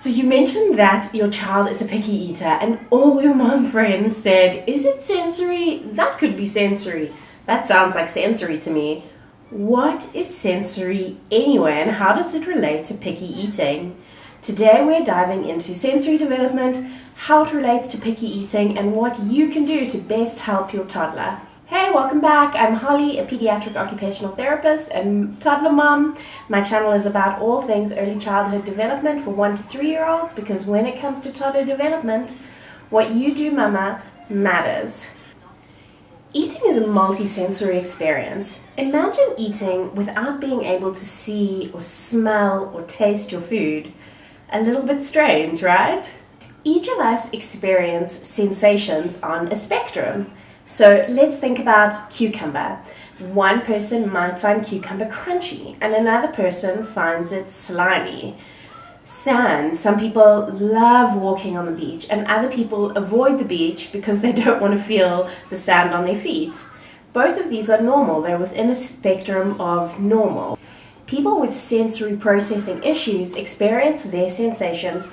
So you mentioned that your child is a picky eater, and all your mom friends said, "Is it sensory? That could be sensory. That sounds like sensory to me." What is sensory anyway, and how does it relate to picky eating? Today we're diving into sensory development, how it relates to picky eating, and what you can do to best help your toddler. Hey, welcome back. I'm Holly, a pediatric occupational therapist and toddler mom. My channel is about all things early childhood development for 1 to 3-year-olds because when it comes to toddler development, what you do, mama, matters. Eating is a multi-sensory experience. Imagine eating without being able to see or smell or taste your food. A little bit strange, right? Each of us experience sensations on a spectrum. So let's think about cucumber. One person might find cucumber crunchy and another person finds it slimy. Sand. Some people love walking on the beach and other people avoid the beach because they don't want to feel the sand on their feet. Both of these are normal. They're within a spectrum of normal. People with sensory processing issues experience their sensations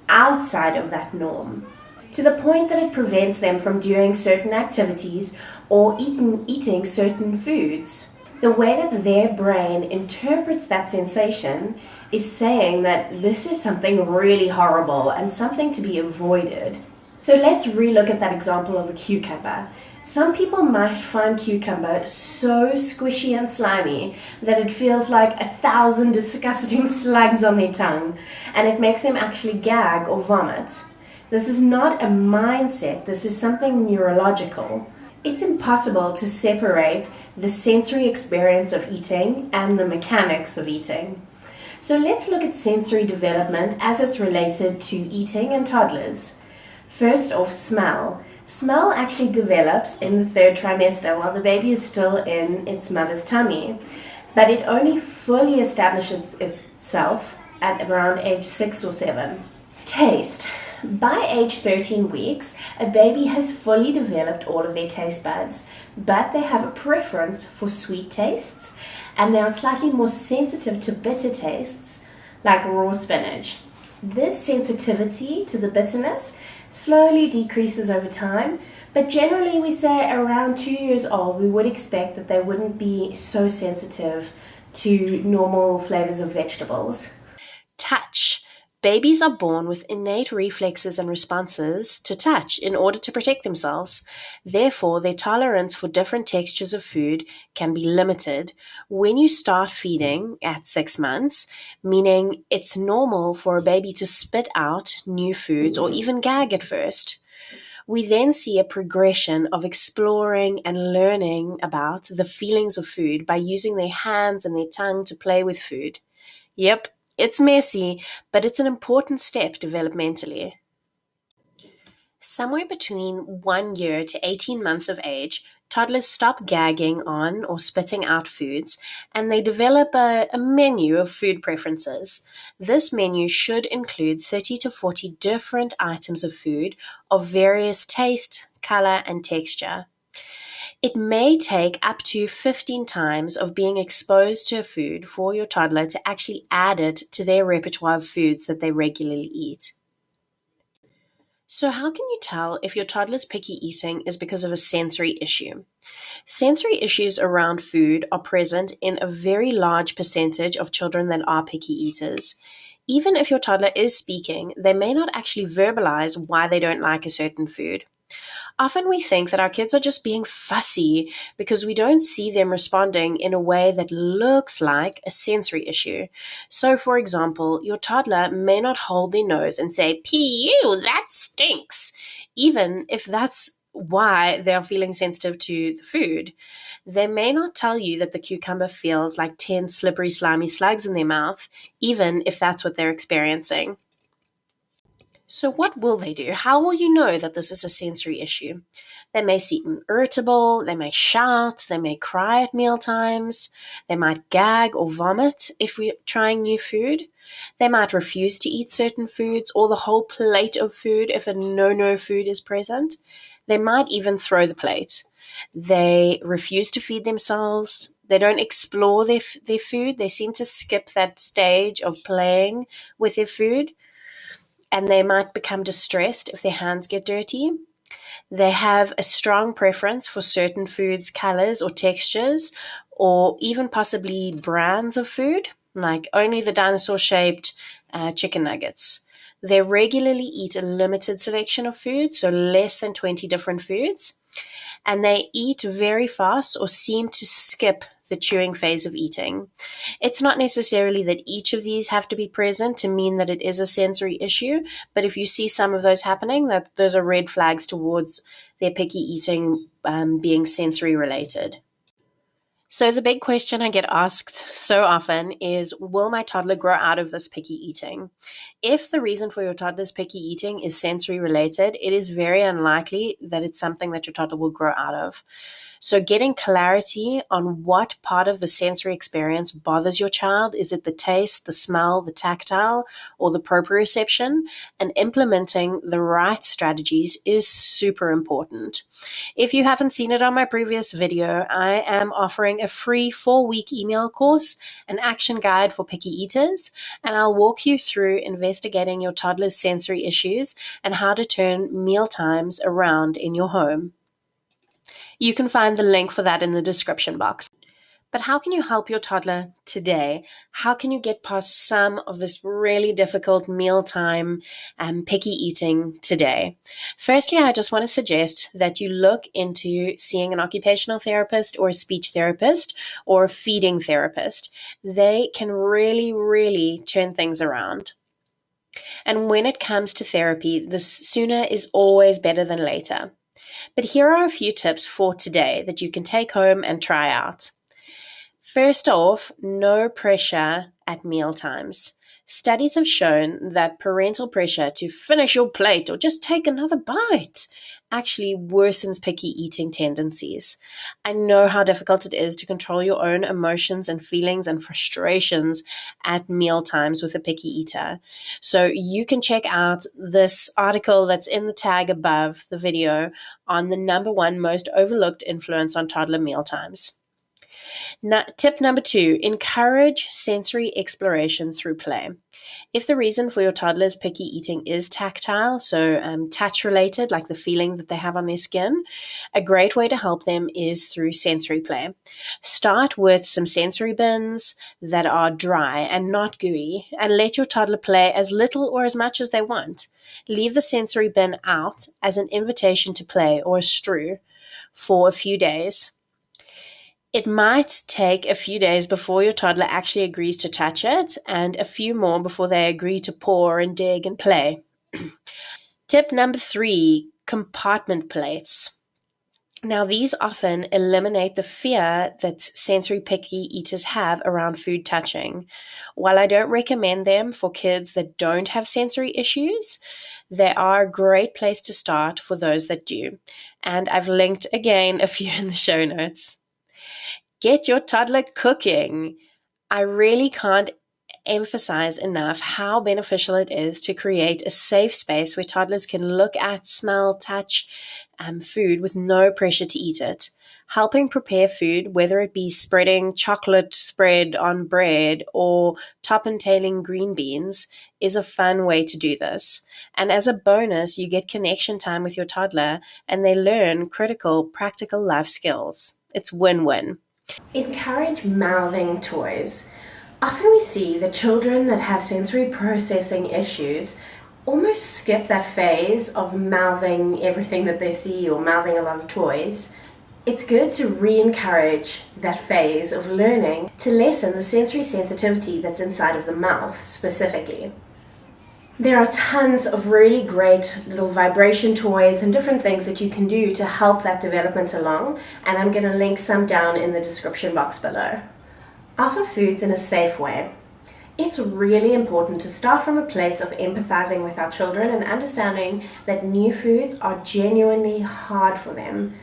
outside of that norm, to the point that it prevents them from doing certain activities or eating certain foods. The way that their brain interprets that sensation is saying that this is something really horrible and something to be avoided. So let's relook at that example of a cucumber. Some people might find cucumber so squishy and slimy that it feels like 1,000 disgusting slugs on their tongue, and it makes them actually gag or vomit. This is not a mindset, this is something neurological. It's impossible to separate the sensory experience of eating and the mechanics of eating. So let's look at sensory development as it's related to eating and toddlers. First off, smell. Smell actually develops in the 3rd trimester while the baby is still in its mother's tummy, but it only fully establishes itself at around age 6 or 7. Taste. By age 13 weeks, a baby has fully developed all of their taste buds, but they have a preference for sweet tastes and they are slightly more sensitive to bitter tastes, like raw spinach. This sensitivity to the bitterness slowly decreases over time, but generally we say around 2 years old we would expect that they wouldn't be so sensitive to normal flavors of vegetables. Touch. Babies are born with innate reflexes and responses to touch in order to protect themselves. Therefore, their tolerance for different textures of food can be limited. When you start feeding at 6 months, meaning it's normal for a baby to spit out new foods or even gag at first. We then see a progression of exploring and learning about the feelings of food by using their hands and their tongue to play with food. Yep, it's messy, but it's an important step developmentally. Somewhere between 1 year to 18 months of age, toddlers stop gagging on or spitting out foods, and they develop a menu of food preferences. This menu should include 30 to 40 different items of food of various taste, color, and texture. It may take up to 15 times of being exposed to a food for your toddler to actually add it to their repertoire of foods that they regularly eat. So, how can you tell if your toddler's picky eating is because of a sensory issue? Sensory issues around food are present in a very large percentage of children that are picky eaters. Even if your toddler is speaking, they may not actually verbalize why they don't like a certain food. Often we think that our kids are just being fussy because we don't see them responding in a way that looks like a sensory issue. So, for example, your toddler may not hold their nose and say, "Ew, that stinks," even if that's why they are feeling sensitive to the food. They may not tell you that the cucumber feels like 10 slippery, slimy slugs in their mouth, even if that's what they're experiencing. So, what will they do? How will you know that this is a sensory issue? They may seem irritable, they may shout, they may cry at meal times, they might gag or vomit if we're trying new food. They might refuse to eat certain foods or the whole plate of food if a no food is present. They might even throw the plate. They refuse to feed themselves. They don't explore their food. They seem to skip that stage of playing with their food. and they might become distressed if their hands get dirty. They have a strong preference for certain foods, colors, or textures, or even possibly brands of food, like only the dinosaur shaped chicken nuggets. They regularly eat a limited selection of food, so less than 20 different foods, and they eat very fast or seem to skip the chewing phase of eating. It's not necessarily that each of these have to be present to mean that it is a sensory issue, but if you see some of those happening, those are red flags towards their picky eating being sensory related. So the big question I get asked so often is, will my toddler grow out of this picky eating? If the reason for your toddler's picky eating is sensory related, it is very unlikely that it's something that your toddler will grow out of. So getting clarity on what part of the sensory experience bothers your child, is it the taste, the smell, the tactile, or the proprioception, and implementing the right strategies is super important. If you haven't seen it on my previous video, I am offering a free 4-week email course, an action guide for picky eaters, and I'll walk you through investigating your toddler's sensory issues and how to turn meal times around in your home. You can find the link for that in the description box. But how can you help your toddler today? How can you get past some of this really difficult mealtime and picky eating today? Firstly, I just want to suggest that you look into seeing an occupational therapist or a speech therapist or a feeding therapist. They can really, really turn things around. And when it comes to therapy, the sooner is always better than later. But here are a few tips for today that you can take home and try out. First off, no pressure at mealtimes. Studies have shown that parental pressure to finish your plate or just take another bite actually worsens picky eating tendencies. I know how difficult it is to control your own emotions and feelings and frustrations at mealtimes with a picky eater. So you can check out this article that's in the tag above the video on the #1 most overlooked influence on toddler mealtimes. Tip number 2, encourage sensory exploration through play. If the reason for your toddler's picky eating is tactile, so touch related, like the feeling that they have on their skin, a great way to help them is through sensory play. Start with some sensory bins that are dry and not gooey, and let your toddler play as little or as much as they want. Leave the sensory bin out as an invitation to play or a strew for a few days. It might take a few days before your toddler actually agrees to touch it, and a few more before they agree to paw and dig and play. Tip number 3, compartment plates. Now, these often eliminate the fear that sensory picky eaters have around food touching. While I don't recommend them for kids that don't have sensory issues, they are a great place to start for those that do. And I've linked again a few in the show notes. Get your toddler cooking. I really can't emphasize enough how beneficial it is to create a safe space where toddlers can look at, smell, touch food with no pressure to eat it. Helping prepare food, whether it be spreading chocolate spread on bread or top and tailing green beans, is a fun way to do this. And as a bonus, you get connection time with your toddler and they learn critical, practical life skills. It's win-win. Encourage mouthing toys. Often we see that children that have sensory processing issues almost skip that phase of mouthing everything that they see or mouthing a lot of toys. It's good to re-encourage that phase of learning to lessen the sensory sensitivity that's inside of the mouth specifically. There are tons of really great little vibration toys and different things that you can do to help that development along, and I'm going to link some down in the description box below. Offer foods in a safe way. It's really important to start from a place of empathizing with our children and understanding that new foods are genuinely hard for them.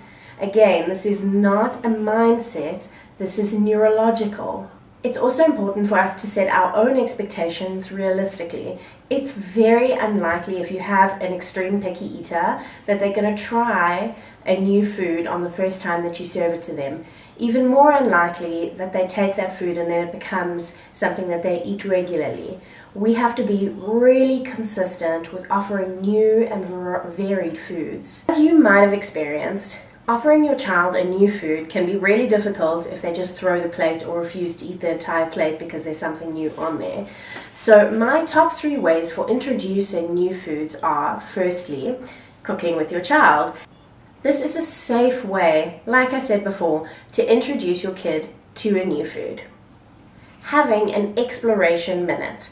Again, this is not a mindset, this is neurological. It's also important for us to set our own expectations realistically. It's very unlikely if you have an extreme picky eater that they're going to try a new food on the first time that you serve it to them. Even more unlikely that they take that food and then it becomes something that they eat regularly. we have to be really consistent with offering new and varied foods. As you might have experienced, offering your child a new food can be really difficult if they just throw the plate or refuse to eat the entire plate because there's something new on there. So my top 3 ways for introducing new foods are, firstly, cooking with your child. This is a safe way, like I said before, to introduce your kid to a new food. Having an exploration minute.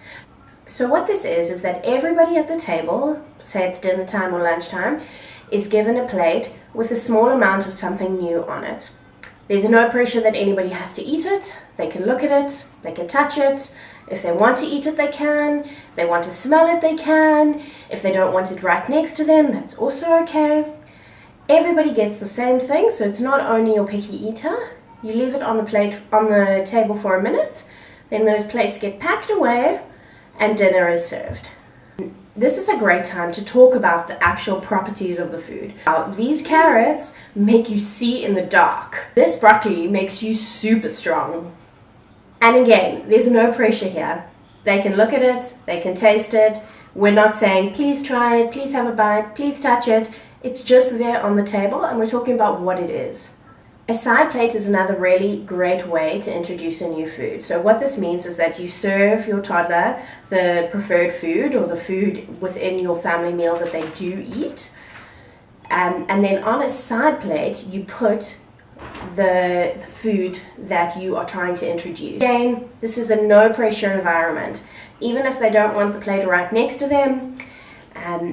So what this is that everybody at the table, say it's dinner time or lunchtime, is given a plate with a small amount of something new on it. There's no pressure that anybody has to eat it. They can look at it, they can touch it. If they want to eat it, they can. If they want to smell it, they can. If they don't want it right next to them, that's also okay. Everybody gets the same thing, so it's not only your picky eater. You leave it on the table for a minute, then those plates get packed away and dinner is served. This is a great time to talk about the actual properties of the food. Now, these carrots make you see in the dark. This broccoli makes you super strong. And again, there's no pressure here. They can look at it, they can taste it. We're not saying, please try it, please have a bite, please touch it. It's just there on the table and we're talking about what it is. A side plate is another really great way to introduce a new food. So what this means is that you serve your toddler the preferred food or the food within your family meal that they do eat. And then on a side plate, you put the food that you are trying to introduce. Again, this is a no pressure environment. Even if they don't want the plate right next to them,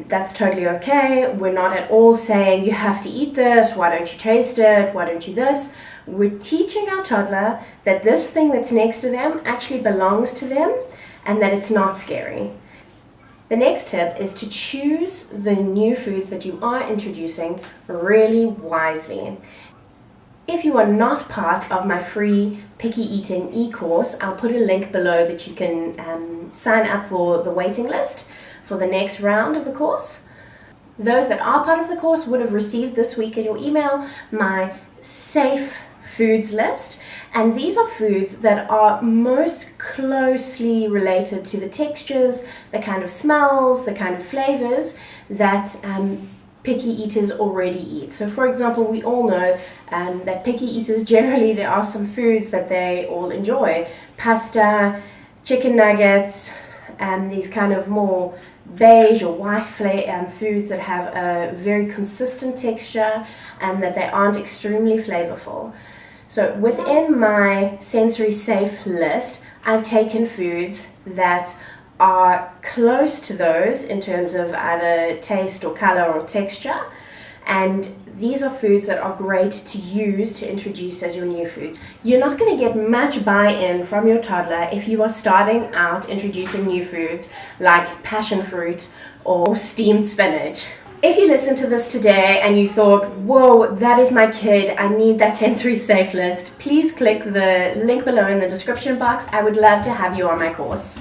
that's totally okay. We're not at all saying you have to eat this, why don't you taste it, why don't you this. We're teaching our toddler that this thing that's next to them actually belongs to them and that it's not scary. The next tip is to choose the new foods that you are introducing really wisely. If you are not part of my free Picky Eating e-course, I'll put a link below that you can sign up for the waiting list for the next round of the course. Those that are part of the course would have received this week in your email my safe foods list, and these are foods that are most closely related to the textures, the kind of smells, the kind of flavors that picky eaters already eat. So for example, we all know that picky eaters generally, there are some foods that they all enjoy. Pasta, chicken nuggets, these kind of more beige or white foods that have a very consistent texture and that they aren't extremely flavorful. So within my sensory safe list, I've taken foods that are close to those in terms of either taste or color or texture, and these are foods that are great to use to introduce as your new foods. You're not going to get much buy-in from your toddler if you are starting out introducing new foods like passion fruit or steamed spinach. If you listened to this today and you thought, whoa, that is my kid, I need that sensory safe list, please click the link below in the description box. I would love to have you on my course.